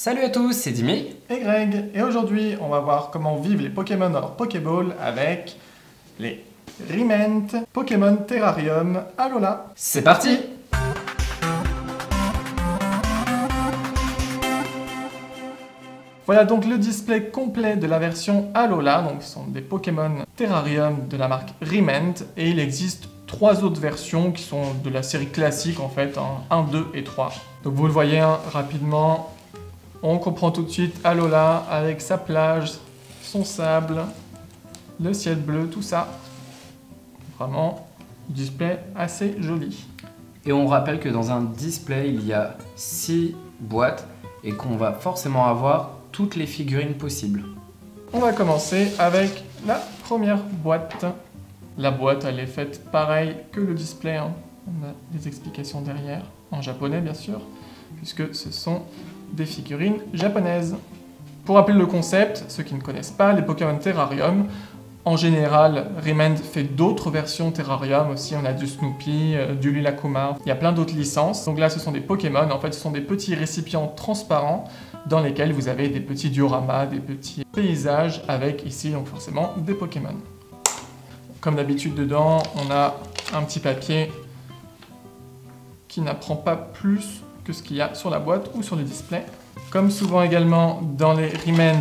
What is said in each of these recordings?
Salut à tous, c'est Dimi et Greg, et aujourd'hui on va voir comment vivent les Pokémon dans leur Pokéball avec les Riment Pokémon Terrarium Alola. C'est parti. Voilà donc le display complet de la version Alola, donc ce sont des Pokémon Terrarium de la marque Riment, et il existe 3 autres versions qui sont de la série classique en fait, 1, 2 et 3. Donc vous le voyez rapidement. On comprend tout de suite Alola avec sa plage, son sable, le ciel bleu, tout ça. Vraiment, display assez joli. Et on rappelle que dans un display, il y a 6 boîtes et qu'on va forcément avoir toutes les figurines possibles. On va commencer avec la première boîte. La boîte, elle est faite pareil que le display. On a des explications derrière, en japonais bien sûr, puisque ce sont des figurines japonaises. Pour rappeler le concept, ceux qui ne connaissent pas, les Pokémon Terrarium, en général, Riment fait d'autres versions Terrarium aussi, on a du Snoopy, du Lilakumar, il y a plein d'autres licences. Donc là, ce sont des Pokémon, en fait, ce sont des petits récipients transparents dans lesquels vous avez des petits dioramas, des petits paysages avec ici, donc forcément, des Pokémon. Comme d'habitude, dedans, on a un petit papier qui n'apprend pas plus que ce qu'il y a sur la boîte ou sur le display. Comme souvent également dans les Riment,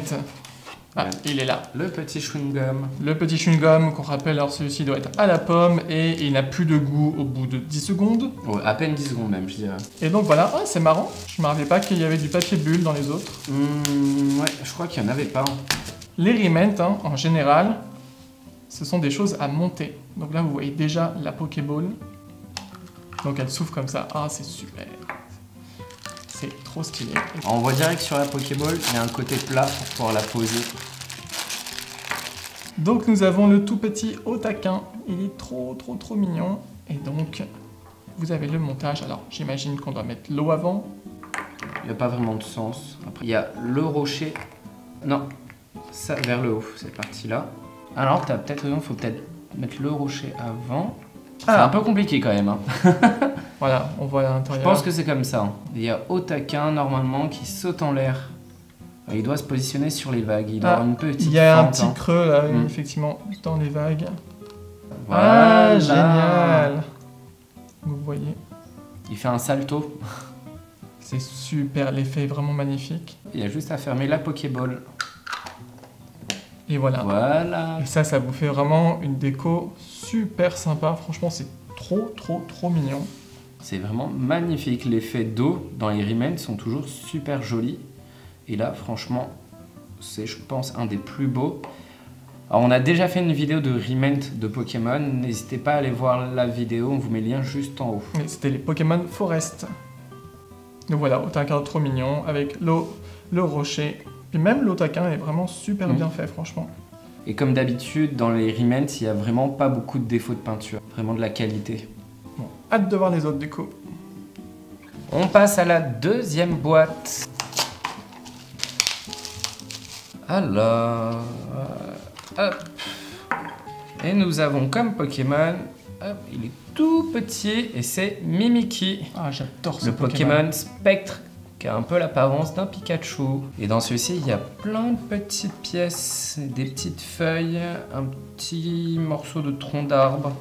il est là. Le petit chewing-gum. Le petit chewing-gum, qu'on rappelle, alors celui-ci doit être à la pomme et il n'a plus de goût au bout de 10 secondes. Ouais, à peine 10 secondes même, je dirais. Et donc voilà, c'est marrant, je ne me rappelais pas qu'il y avait du papier bulle dans les autres. Ouais, je crois qu'il n'y en avait pas. Les Riment, en général, ce sont des choses à monter. Donc là, vous voyez déjà la Pokéball. Donc elle s'ouvre comme ça. Ah, c'est super. C'est trop stylé. On voit direct sur la Pokéball, il y a un côté plat pour pouvoir la poser. Donc nous avons le tout petit Otaquin. Il est trop mignon. Et donc, vous avez le montage. Alors, j'imagine qu'on doit mettre l'eau avant. Il n'y a pas vraiment de sens. Après, il y a le rocher. Non, ça vers le haut, cette partie-là. Alors, tu as peut-être raison, il faut peut-être mettre le rocher avant. C'est un peu compliqué quand même. Voilà, on voit à l'intérieur. Je pense que c'est comme ça. Il y a Otaquin normalement qui saute en l'air. Il doit se positionner sur les vagues. Il doit avoir une petite il y a fente, un petit creux là, effectivement, dans les vagues. Voilà. Ah, génial! Vous voyez. Il fait un salto. C'est super, l'effet est vraiment magnifique. Il y a juste à fermer la Pokéball. Et voilà. Voilà. Et ça vous fait vraiment une déco super sympa. Franchement, c'est trop mignon. C'est vraiment magnifique. Les effets d'eau dans les Riment sont toujours super jolis. Et là, franchement, c'est, je pense, un des plus beaux. Alors, on a déjà fait une vidéo de Riment de Pokémon. N'hésitez pas à aller voir la vidéo. On vous met le lien juste en haut. C'était les Pokémon Forest. Donc voilà, Otaquin trop mignon avec l'eau, le rocher. Puis même l'Otaquin est vraiment super bien fait, franchement. Et comme d'habitude, dans les Riment, il n'y a vraiment pas beaucoup de défauts de peinture. Vraiment de la qualité. Bon, hâte de voir les autres décos. On passe à la deuxième boîte. Alors, hop. Et nous avons comme Pokémon, hop, il est tout petit et c'est Mimikyu. Ah, j'adore ce Le Pokémon Spectre qui a un peu l'apparence d'un Pikachu. Et dans celui-ci, il y a plein de petites pièces, des petites feuilles, un petit morceau de tronc d'arbre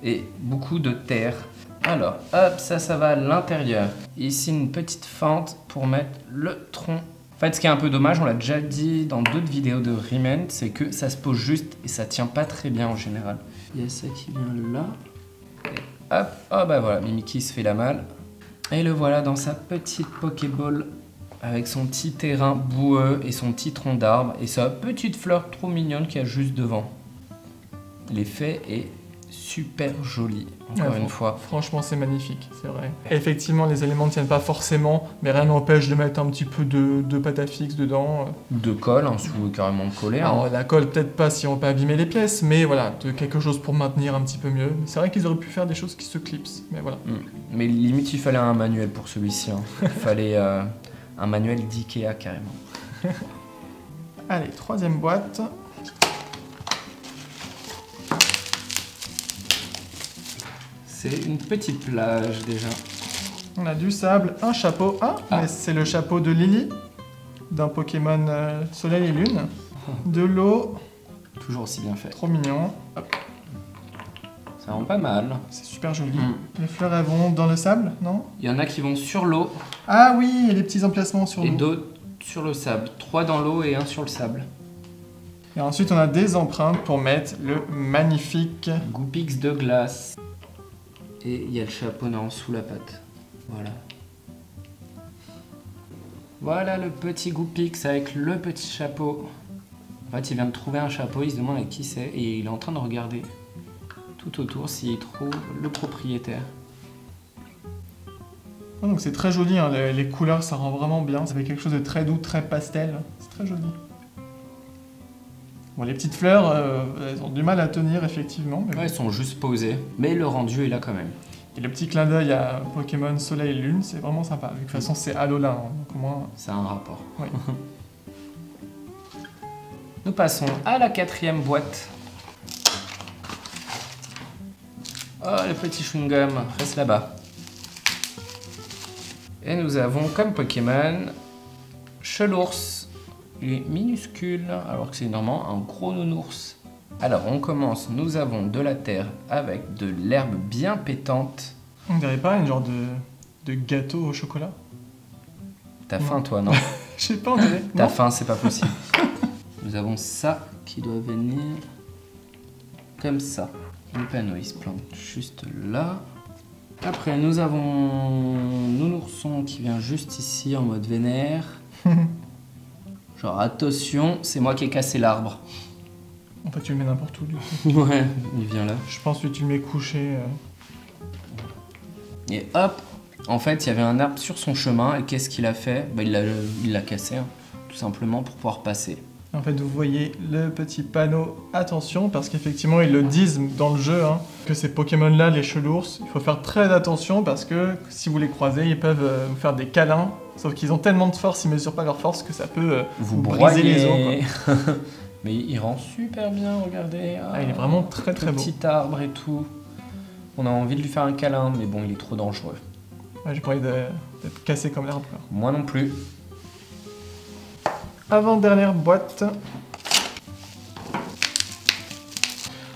et beaucoup de terre. Alors, hop, ça va à l'intérieur. Ici, une petite fente pour mettre le tronc. En fait, ce qui est un peu dommage, on l'a déjà dit dans d'autres vidéos de Riment, c'est que ça se pose juste et ça tient pas très bien en général. Il y a ça qui vient là. Et hop, oh bah voilà, Mimikyu se fait la malle. Et le voilà dans sa petite Pokéball avec son petit terrain boueux et son petit tronc d'arbre et sa petite fleur trop mignonne qu'il y a juste devant. L'effet est super joli, encore une fois. Franchement, c'est magnifique, c'est vrai. Effectivement, les éléments ne tiennent pas forcément, mais rien n'empêche de mettre un petit peu de pâte à fixe dedans. De colle, si vous voulez carrément de coller. Alors, la colle, peut-être pas si on peut abîmer les pièces, mais voilà, de quelque chose pour maintenir un petit peu mieux. C'est vrai qu'ils auraient pu faire des choses qui se clipsent, mais voilà. Mais limite, il fallait un manuel pour celui-ci. Il fallait un manuel d'Ikea carrément. Allez, troisième boîte. C'est une petite plage déjà. On a du sable, un chapeau. Ah, mais c'est le chapeau de Lily. d'un Pokémon Soleil et Lune. De l'eau. Toujours aussi bien fait. Trop mignon. Hop. Ça rend pas mal. C'est super joli. Les fleurs, elles vont dans le sable, non? Il y en a qui vont sur l'eau. Ah oui, il y a des petits emplacements sur l'eau. Et d'autres sur le sable. 3 dans l'eau et 1 sur le sable. Et ensuite, on a des empreintes pour mettre le magnifique Goopix de glace. Et il y a le chapeau en sous la patte. Voilà. Voilà le petit Goopix avec le petit chapeau. En fait, il vient de trouver un chapeau, il se demande avec qui c'est et il est en train de regarder tout autour s'il trouve le propriétaire. Oh, donc c'est très joli, hein, les couleurs, ça rend vraiment bien. Ça fait quelque chose de très doux, très pastel. C'est très joli. Bon, les petites fleurs, elles ont du mal à tenir, effectivement. Mais ouais, elles sont juste posées, mais le rendu est là quand même. Et le petit clin d'œil à Pokémon Soleil et Lune, c'est vraiment sympa. De toute façon, c'est Alola, hein, donc au moins... Ça a un rapport. Oui. Nous passons à la 4e boîte. Oh, le petit chewing-gum, reste là-bas. Et nous avons comme Pokémon Chelours. Il est minuscule, alors que c'est normalement un gros nounours. Alors on commence, nous avons de la terre avec de l'herbe bien pétante. On dirait pas une genre de gâteau au chocolat? T'as faim toi, non? Je sais pas, on dirait. T'as faim, c'est pas possible. Nous avons ça qui doit venir comme ça. Le panneau il se plante juste là. Après nous avons Nounourson qui vient juste ici en mode vénère. Genre attention, c'est moi qui ai cassé l'arbre. En fait tu le mets n'importe où du coup. Ouais, il vient là. Je pense que tu le mets couché. Et hop, en fait il y avait un arbre sur son chemin et qu'est-ce qu'il a fait? Bah, il l'a cassé, hein, tout simplement pour pouvoir passer. En fait, vous voyez le petit panneau attention, parce qu'effectivement, ils le disent dans le jeu, hein, que ces Pokémon-là, les Chelours, il faut faire très attention parce que si vous les croisez, ils peuvent vous faire des câlins. Sauf qu'ils ont tellement de force, ils mesurent pas leur force que ça peut vous briser les os. Quoi. Mais il rend super bien, regardez. Ah, il est vraiment très très beau. Petit arbre et tout. On a envie de lui faire un câlin, mais bon, il est trop dangereux. Ouais, j'ai pas envie d'être cassé comme l'arbre. Moi non plus. Avant-dernière boîte.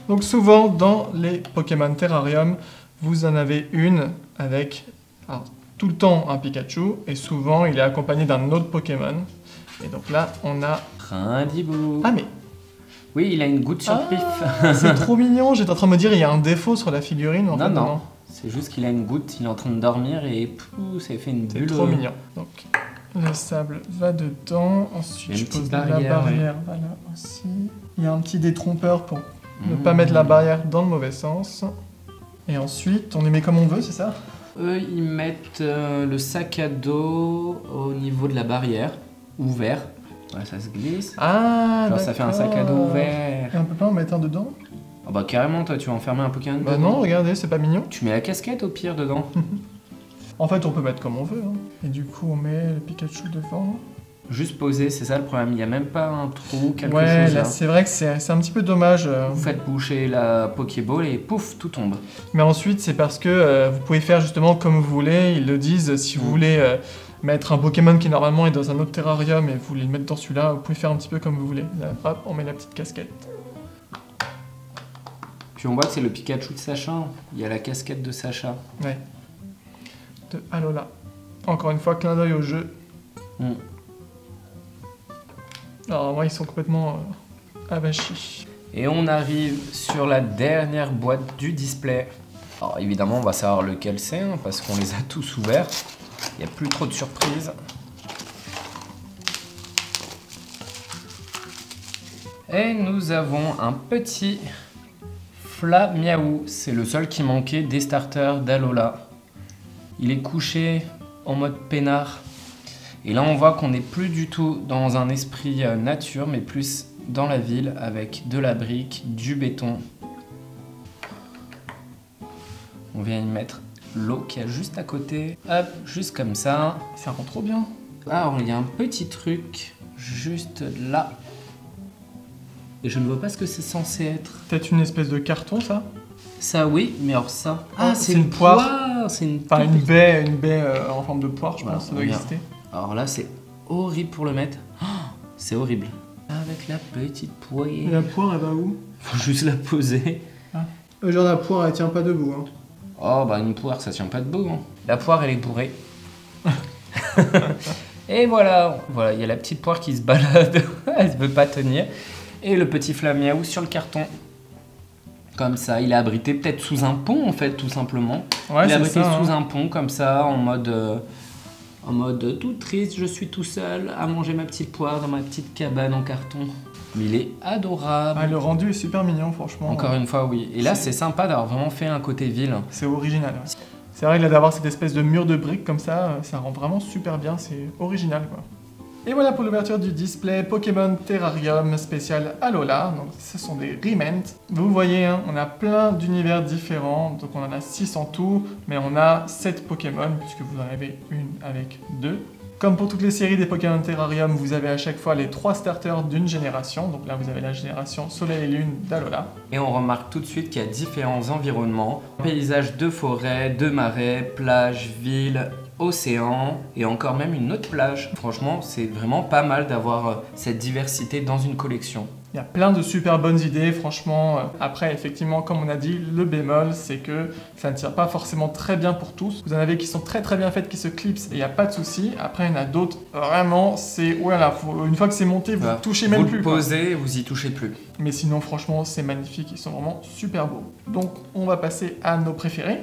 Donc souvent dans les Pokémon Terrarium, vous en avez une avec tout le temps un Pikachu et souvent il est accompagné d'un autre Pokémon. Et donc là on a... Rindibou. Ah mais... Oui, il a une goutte sur le pif. C'est trop mignon, j'étais en train de me dire il y a un défaut sur la figurine. En fait, non. C'est juste qu'il a une goutte, il est en train de dormir et pouf, ça fait une bulle. C'est trop mignon. Donc... le sable va dedans, ensuite je pose la barrière, voilà, aussi. Il y a un petit détrompeur pour ne pas mettre la barrière dans le mauvais sens. Et ensuite, on les met comme on veut, c'est ça? Eux, ils mettent le sac à dos au niveau de la barrière, ouvert. Ouais, ça se glisse. Ah, genre ça fait un sac à dos ouvert. Et on peut pas en mettre un dedans? Ah bah carrément, toi, tu vas enfermer un Pokémon dedans. Bah non, regardez, c'est pas mignon. Tu mets la casquette au pire dedans. En fait, on peut mettre comme on veut. Hein. Et du coup, on met le Pikachu devant. Juste posé, c'est ça le problème. Il n'y a même pas un trou, quelque chose. Ouais, là, c'est vrai que c'est un petit peu dommage. Vous faites boucher la Pokéball et pouf, tout tombe. Mais ensuite, c'est parce que vous pouvez faire justement comme vous voulez. Ils le disent, si vous voulez mettre un Pokémon qui normalement est dans un autre terrarium et vous voulez le mettre dans celui-là, vous pouvez faire un petit peu comme vous voulez. Là, hop, on met la petite casquette. Puis on voit que c'est le Pikachu de Sacha. Il y a la casquette de Sacha. Ouais. De Alola. Encore une fois, clin d'œil au jeu. Alors moi, ils sont complètement avachis. Et on arrive sur la dernière boîte du display. Alors évidemment, on va savoir lequel c'est, hein, parce qu'on les a tous ouverts. Il n'y a plus trop de surprises. Et nous avons un petit Flamiaou. C'est le seul qui manquait des starters d'Alola. Il est couché en mode peinard. Et là, on voit qu'on n'est plus du tout dans un esprit nature, mais plus dans la ville avec de la brique, du béton. On vient y mettre l'eau qu'il y a juste à côté. Hop, juste comme ça. Ça rend trop bien. Alors, il y a un petit truc juste là. Et je ne vois pas ce que c'est censé être. Peut-être une espèce de carton, ça? Ça, oui, mais alors ça... Ah, c'est une poire. C'est une... Enfin, une baie en forme de poire, je pense, ça doit regarde. exister. Alors là, c'est horrible pour le mettre. Oh, c'est horrible. Avec la petite poire. Et la poire, elle va où? Faut juste la poser. Genre la poire, elle tient pas debout. Hein. Oh bah une poire, ça tient pas debout. Hein. La poire, elle est bourrée. Et voilà, voilà, il y a la petite poire qui se balade. Elle ne veut pas tenir. Et le petit flamiaou sur le carton. Comme ça, il est abrité peut-être sous un pont en fait, tout simplement. Ouais, il est c'est abrité ça, sous hein. un pont comme ça, en mode tout triste, je suis tout seul à manger ma petite poire dans ma petite cabane en carton. Mais il est adorable. Ah, le rendu est super mignon, franchement. Encore une fois, oui. Et là, c'est sympa d'avoir vraiment fait un côté ville. C'est original. Ouais. C'est vrai, là, d'avoir cette espèce de mur de briques comme ça rend vraiment super bien. C'est original, quoi. Et voilà pour l'ouverture du display Pokémon Terrarium spécial Alola. Donc, ce sont des rements. Vous voyez, hein, on a plein d'univers différents. Donc, on en a 6 en tout, mais on a 7 Pokémon, puisque vous en avez une avec 2. Comme pour toutes les séries des Pokémon Terrarium, vous avez à chaque fois les 3 starters d'une génération. Donc là, vous avez la génération Soleil et Lune d'Alola. Et on remarque tout de suite qu'il y a différents environnements. Paysages de forêt, de marais, plages, villes, océan et encore même une autre plage. Franchement, c'est vraiment pas mal d'avoir cette diversité dans une collection. Il y a plein de super bonnes idées, franchement. Après, effectivement, comme on a dit, le bémol, c'est que ça ne tire pas forcément très bien pour tous. Vous en avez qui sont très bien faites, qui se clipsent, et il n'y a pas de souci. Après, il y en a d'autres, vraiment, c'est... Voilà, une fois que c'est monté, vous touchez même plus. Vous le posez, vous y touchez plus. Mais sinon, franchement, c'est magnifique, ils sont vraiment super beaux. Donc, on va passer à nos préférés.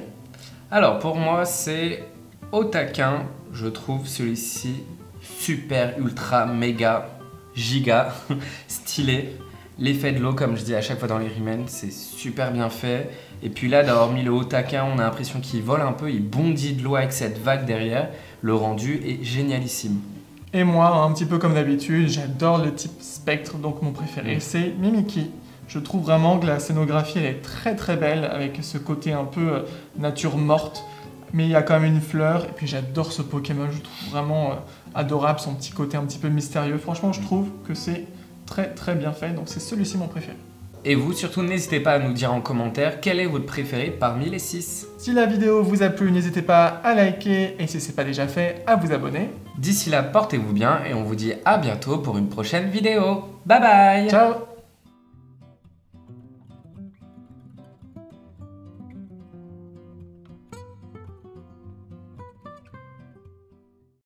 Alors, pour moi, c'est au taquin. Je trouve celui-ci super, ultra, méga, giga, stylé. L'effet de l'eau, comme je dis à chaque fois dans les remens, c'est super bien fait. Et puis là, d'avoir mis le haut taquin, on a l'impression qu'il vole un peu, il bondit de l'eau avec cette vague derrière. Le rendu est génialissime. Et moi, un petit peu comme d'habitude, j'adore le type spectre, donc mon préféré, c'est Mimikyu. Je trouve vraiment que la scénographie, elle est très belle, avec ce côté un peu nature morte. Mais il y a quand même une fleur, et puis j'adore ce Pokémon, je trouve vraiment adorable, son petit côté un petit peu mystérieux. Franchement, je trouve que c'est très bien fait, donc c'est celui-ci mon préféré. Et vous, surtout, n'hésitez pas à nous dire en commentaire quel est votre préféré parmi les 6. Si la vidéo vous a plu, n'hésitez pas à liker, et si ce n'est pas déjà fait, à vous abonner. D'ici là, portez-vous bien, et on vous dit à bientôt pour une prochaine vidéo. Bye bye! Ciao!